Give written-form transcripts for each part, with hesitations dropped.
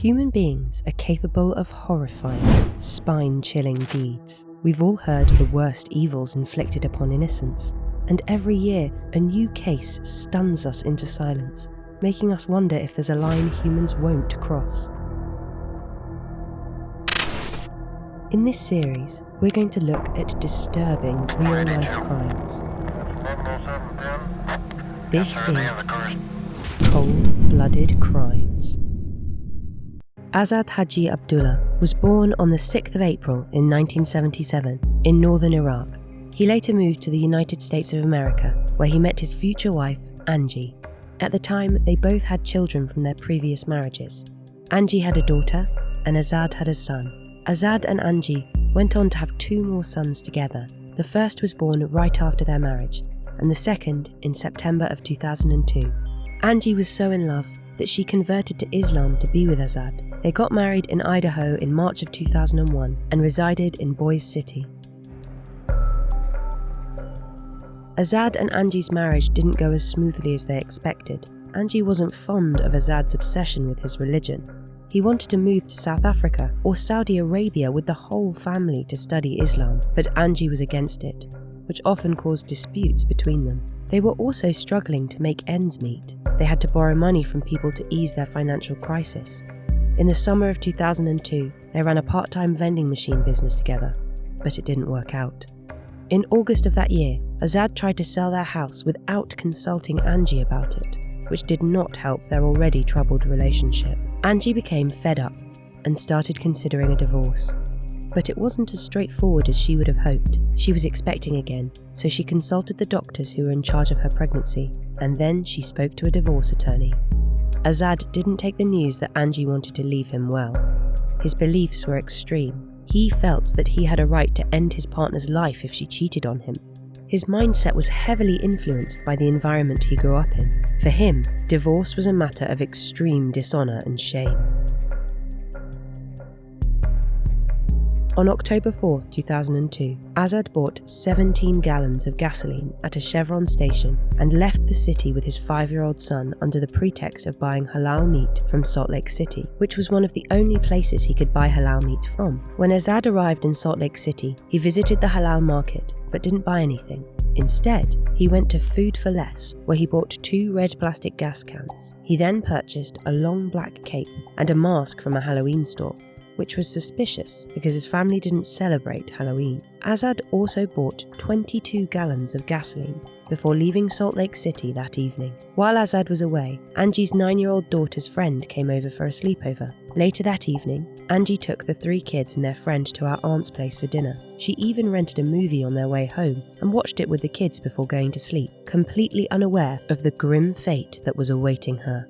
Human beings are capable of horrifying, spine-chilling deeds. We've all heard of the worst evils inflicted upon innocents, and every year a new case stuns us into silence, making us wonder if there's a line humans won't cross. In this series, we're going to look at disturbing real-life crimes. This is Cold-Blooded Crimes. Azad Haji Abdullah was born on the 6th of April in 1977 in northern Iraq. He later moved to the United States of America, where he met his future wife, Angie. At the time, they both had children from their previous marriages. Angie had a daughter, and Azad had a son. Azad and Angie went on to have 2 more sons together. The first was born right after their marriage, and the second in September of 2002. Angie was so in love that she converted to Islam to be with Azad. They got married in Idaho in March of 2001 and resided in Boise City. Azad and Angie's marriage didn't go as smoothly as they expected. Angie wasn't fond of Azad's obsession with his religion. He wanted to move to South Africa or Saudi Arabia with the whole family to study Islam, but Angie was against it, which often caused disputes between them. They were also struggling to make ends meet. They had to borrow money from people to ease their financial crisis. In the summer of 2002, they ran a part-time vending machine business together, but it didn't work out. In August of that year, Azad tried to sell their house without consulting Angie about it, which did not help their already troubled relationship. Angie became fed up and started considering a divorce. But it wasn't as straightforward as she would have hoped. She was expecting again, so she consulted the doctors who were in charge of her pregnancy, and then she spoke to a divorce attorney. Azad didn't take the news that Angie wanted to leave him well. His beliefs were extreme. He felt that he had a right to end his partner's life if she cheated on him. His mindset was heavily influenced by the environment he grew up in. For him, divorce was a matter of extreme dishonour and shame. On October 4th, 2002, Azad bought 17 gallons of gasoline at a Chevron station and left the city with his 5-year-old son under the pretext of buying halal meat from Salt Lake City, which was one of the only places he could buy halal meat from. When Azad arrived in Salt Lake City, he visited the halal market but didn't buy anything. Instead, he went to Food for Less, where he bought 2 red plastic gas cans. He then purchased a long black cape and a mask from a Halloween store, which was suspicious because his family didn't celebrate Halloween. Azad also bought 22 gallons of gasoline before leaving Salt Lake City that evening. While Azad was away, Angie's 9-year-old daughter's friend came over for a sleepover. Later that evening, Angie took the 3 kids and their friend to our aunt's place for dinner. She even rented a movie on their way home and watched it with the kids before going to sleep, completely unaware of the grim fate that was awaiting her.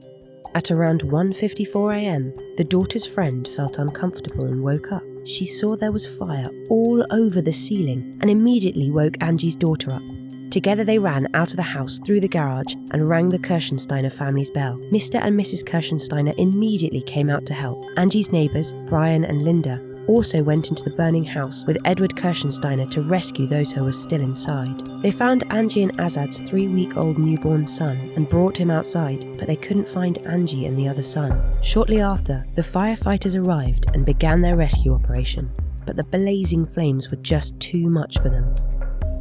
At around 1:54 a.m, the daughter's friend felt uncomfortable and woke up. She saw there was fire all over the ceiling and immediately woke Angie's daughter up. Together they ran out of the house through the garage and rang the Kirschensteiner family's bell. Mr. and Mrs. Kirschensteiner immediately came out to help. Angie's neighbours, Brian and Linda, also went into the burning house with Edward Kirschensteiner to rescue those who were still inside. They found Angie and Azad's 3-week-old newborn son and brought him outside, but they couldn't find Angie and the other son. Shortly after, the firefighters arrived and began their rescue operation, but the blazing flames were just too much for them.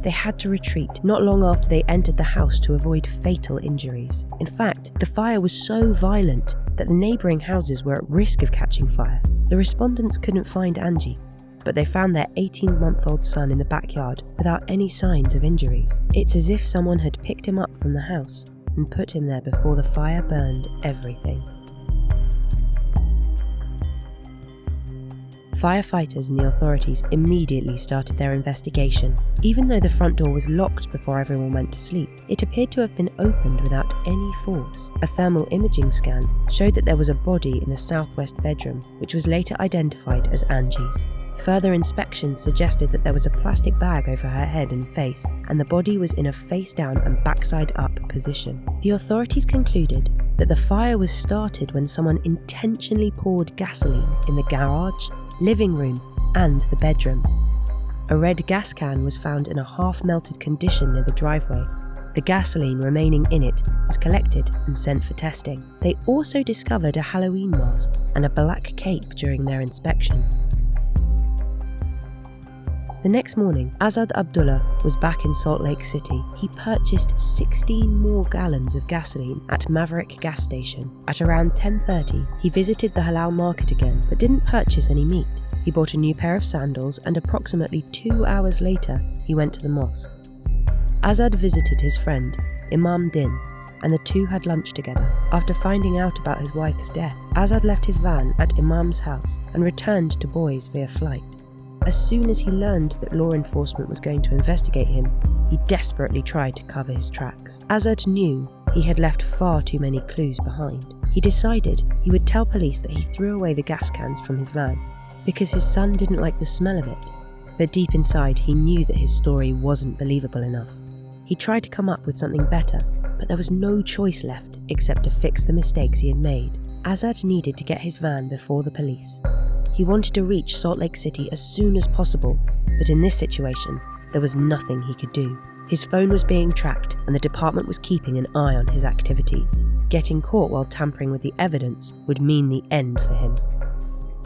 They had to retreat not long after they entered the house to avoid fatal injuries. In fact, the fire was so violent that the neighbouring houses were at risk of catching fire. The respondents couldn't find Angie, but they found their 18-month-old son in the backyard without any signs of injuries. It's as if someone had picked him up from the house and put him there before the fire burned everything. Firefighters and the authorities immediately started their investigation. Even though the front door was locked before everyone went to sleep, it appeared to have been opened without any force. A thermal imaging scan showed that there was a body in the southwest bedroom, which was later identified as Angie's. Further inspections suggested that there was a plastic bag over her head and face, and the body was in a face-down and backside-up position. The authorities concluded that the fire was started when someone intentionally poured gasoline in the garage, living room, and the bedroom. A red gas can was found in a half-melted condition near the driveway, The gasoline remaining in it was collected and sent for testing. They also discovered a Halloween mask and a black cape during their inspection. The next morning, Azad Abdullah was back in Salt Lake City. He purchased 16 more gallons of gasoline at Maverick gas station. At around 10:30, he visited the halal market again, but didn't purchase any meat. He bought a new pair of sandals, and approximately 2 hours later, he went to the mosque. Azad visited his friend, Imam Din, and the two had lunch together. After finding out about his wife's death, Azad left his van at Imam's house and returned to Boise via flight. As soon as he learned that law enforcement was going to investigate him, he desperately tried to cover his tracks. Azad knew he had left far too many clues behind. He decided he would tell police that he threw away the gas cans from his van because his son didn't like the smell of it. But deep inside, he knew that his story wasn't believable enough. He tried to come up with something better, but there was no choice left except to fix the mistakes he had made. Azad needed to get his van before the police. He wanted to reach Salt Lake City as soon as possible, but in this situation, there was nothing he could do. His phone was being tracked, and the department was keeping an eye on his activities. Getting caught while tampering with the evidence would mean the end for him.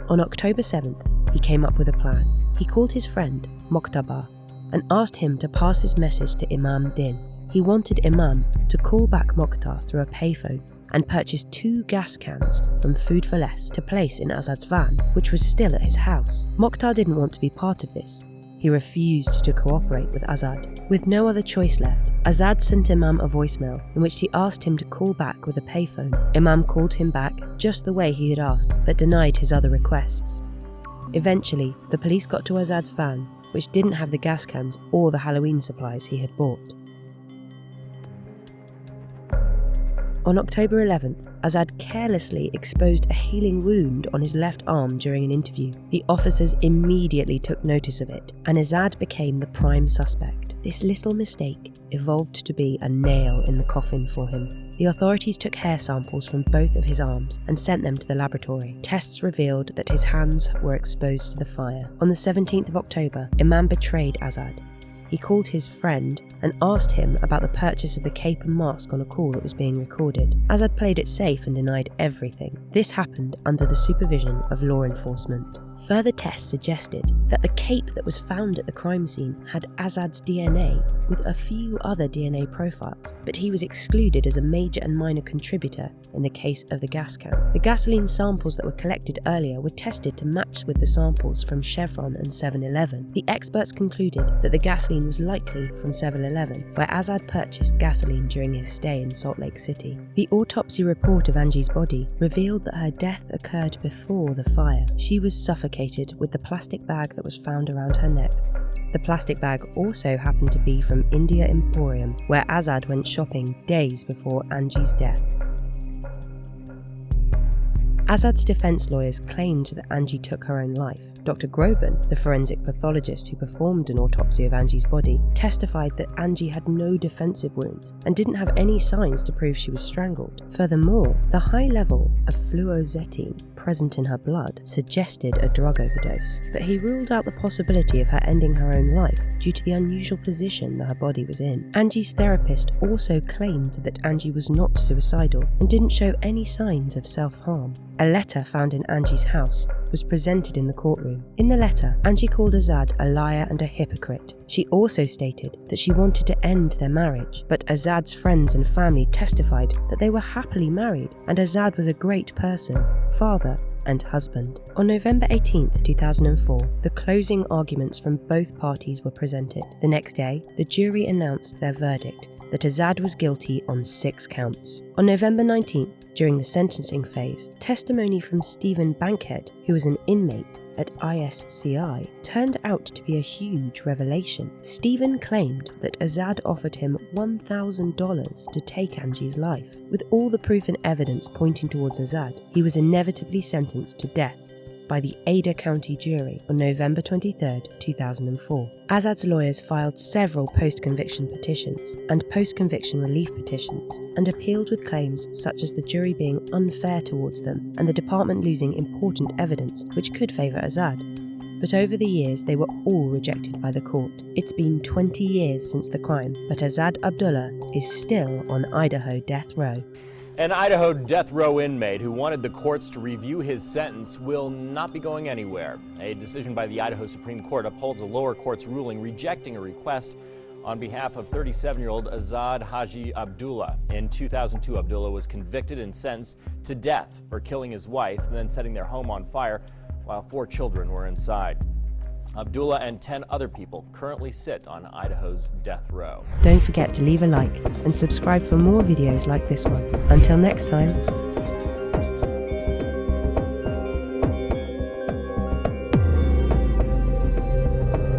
On October 7th, he came up with a plan. He called his friend, Moqtaba, and asked him to pass his message to Imam Din. He wanted Imam to call back Moqtar through a payphone and purchase 2 gas cans from Food for Less to place in Azad's van, which was still at his house. Moqtar didn't want to be part of this. He refused to cooperate with Azad. With no other choice left, Azad sent Imam a voicemail in which he asked him to call back with a payphone. Imam called him back just the way he had asked, but denied his other requests. Eventually, the police got to Azad's van, which didn't have the gas cans or the Halloween supplies he had bought. On October 11th, Azad carelessly exposed a healing wound on his left arm during an interview. The officers immediately took notice of it, and Azad became the prime suspect. This little mistake evolved to be a nail in the coffin for him. The authorities took hair samples from both of his arms and sent them to the laboratory. Tests revealed that his hands were exposed to the fire. On the 17th of October, Imam betrayed Azad. He called his friend and asked him about the purchase of the cape and mask on a call that was being recorded. Azad played it safe and denied everything. This happened under the supervision of law enforcement. Further tests suggested that the cape that was found at the crime scene had Azad's DNA with a few other DNA profiles, but he was excluded as a major and minor contributor in the case of the gas can. The gasoline samples that were collected earlier were tested to match with the samples from Chevron and 7-Eleven. The experts concluded that the gasoline was likely from 7-Eleven, where Azad purchased gasoline during his stay in Salt Lake City. The autopsy report of Angie's body revealed that her death occurred before the fire. She was suffocated with the plastic bag that was found around her neck. The plastic bag also happened to be from India Emporium, where Azad went shopping days before Angie's death. Azad's defense lawyers claimed that Angie took her own life. Dr. Groban, the forensic pathologist who performed an autopsy of Angie's body, testified that Angie had no defensive wounds and didn't have any signs to prove she was strangled. Furthermore, the high level of fluoxetine present in her blood suggested a drug overdose, but he ruled out the possibility of her ending her own life due to the unusual position that her body was in. Angie's therapist also claimed that Angie was not suicidal and didn't show any signs of self-harm. A letter found in Angie's house was presented in the courtroom. In the letter, Angie called Azad a liar and a hypocrite. She also stated that she wanted to end their marriage, but Azad's friends and family testified that they were happily married and Azad was a great person, father and husband. On November 18th, 2004, the closing arguments from both parties were presented. The next day, the jury announced their verdict, that Azad was guilty on 6 counts. On November 19th, during the sentencing phase, testimony from Stephen Bankhead, who was an inmate at ISCI, turned out to be a huge revelation. Stephen claimed that Azad offered him $1,000 to take Angie's life. With all the proof and evidence pointing towards Azad, he was inevitably sentenced to death by the Ada County jury on November 23, 2004. Azad's lawyers filed several post-conviction petitions and post-conviction relief petitions and appealed with claims such as the jury being unfair towards them and the department losing important evidence which could favour Azad. but over the years they were all rejected by the court. It's been 20 years since the crime, but Azad Abdullah is still on Idaho death row. An Idaho death row inmate who wanted the courts to review his sentence will not be going anywhere. A decision by the Idaho Supreme Court upholds a lower court's ruling rejecting a request on behalf of 37-year-old Azad Abdullah. In 2002, Abdullah was convicted and sentenced to death for killing his wife and then setting their home on fire while 4 children were inside. Abdullah and 10 other people currently sit on Idaho's death row. Don't forget to leave a like and subscribe for more videos like this one. Until next time.